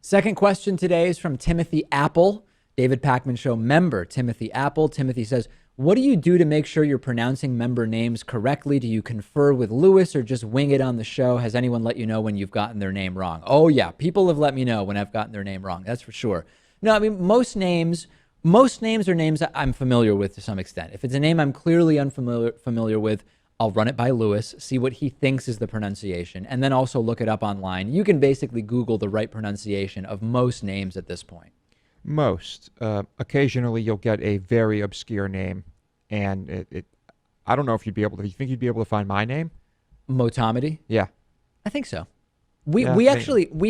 Second question today is from Timothy Apple, David Pakman Show member Timothy Apple. Timothy says, what do you do to make sure you're pronouncing member names correctly? Do you confer with Lewis or just wing it on the show? Has anyone let you know when you've gotten their name wrong? Oh, yeah. People have let me know when I've gotten their name wrong. That's for sure. No, I mean, most names are names that I'm familiar with to some extent. If it's a name I'm clearly unfamiliar with, I'll run it by Lewis, see what he thinks is the pronunciation, and then also look it up online. You can basically Google the right pronunciation of most names at this point. Most. Occasionally, you'll get a very obscure name, and I don't know if you'd be able to. You think you'd be able to find my name? Motamedi? Yeah. I think so. We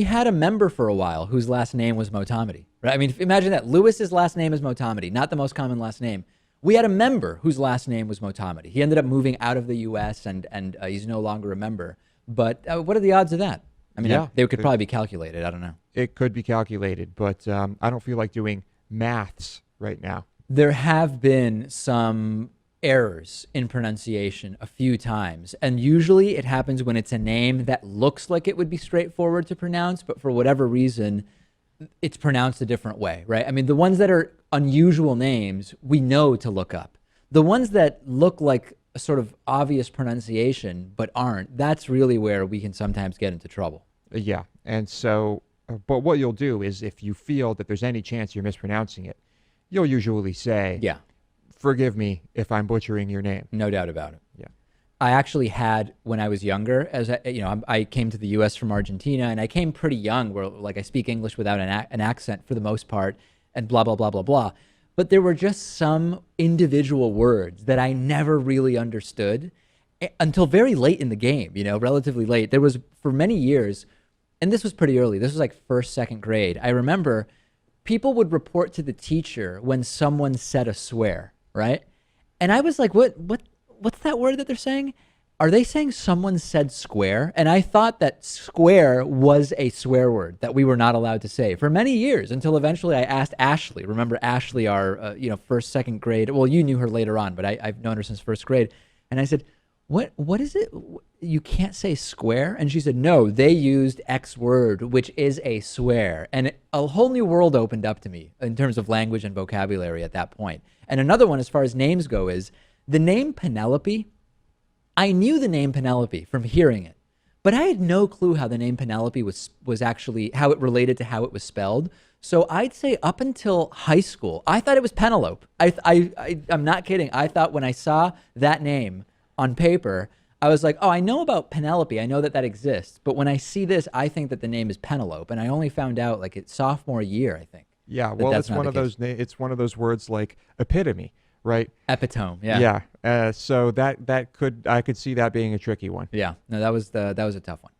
had a member for a while whose last name was Motamedi. Right? I mean, imagine that. Lewis's last name is Motamedi, not the most common last name. We had a member whose last name was Motamedi. He ended up moving out of the U.S. and he's no longer a member. But what are the odds of that? I mean, they could probably be calculated. I don't know. It could be calculated, but I don't feel like doing maths right now. There have been some errors in pronunciation a few times, and usually it happens when it's a name that looks like it would be straightforward to pronounce, but for whatever reason, it's pronounced a different way, right? I mean, the ones that are unusual names, we know to look up. The ones that look like a sort of obvious pronunciation but aren't, that's really where we can sometimes get into trouble. Yeah, and so, but what you'll do is if you feel that there's any chance you're mispronouncing it, you'll usually say, Yeah, forgive me if I'm butchering your name. no doubt about it. Yeah. I actually had, when I was younger, I came to the U.S. from Argentina, and I came pretty young, where like I speak English without an accent for the most part, and blah, blah, blah, blah, blah. But there were just some individual words that I never really understood until very late in the game, relatively late. There was, for many years, and this was pretty early, this was like first, second grade. I remember people would report to the teacher when someone said a swear, right? And I was like, what's that word that they're saying? Are they saying someone said square? And I thought that square was a swear word that we were not allowed to say for many years, until eventually I asked Ashley. Remember Ashley, our first, second grade. Well, you knew her later on, but I've known her since first grade. And I said, what is it? You can't say square? And she said, no, they used X word, which is a swear. And a whole new world opened up to me in terms of language and vocabulary at that point. And another one, as far as names go, is the name Penelope. I knew the name Penelope from hearing it, but I had no clue how the name Penelope was actually, how it related to how it was spelled. So I'd say up until high school, I thought it was Penelope. I'm not kidding. I thought when I saw that name on paper, I was like, oh, I know about Penelope. I know that exists. But when I see this, I think that the name is Penelope. And I only found out like it's sophomore year, I think. Yeah, well, it's one of those. It's one of those words like epitome, right? Epitome. Yeah. Yeah. So I could see that being a tricky one. Yeah. No, that was a tough one.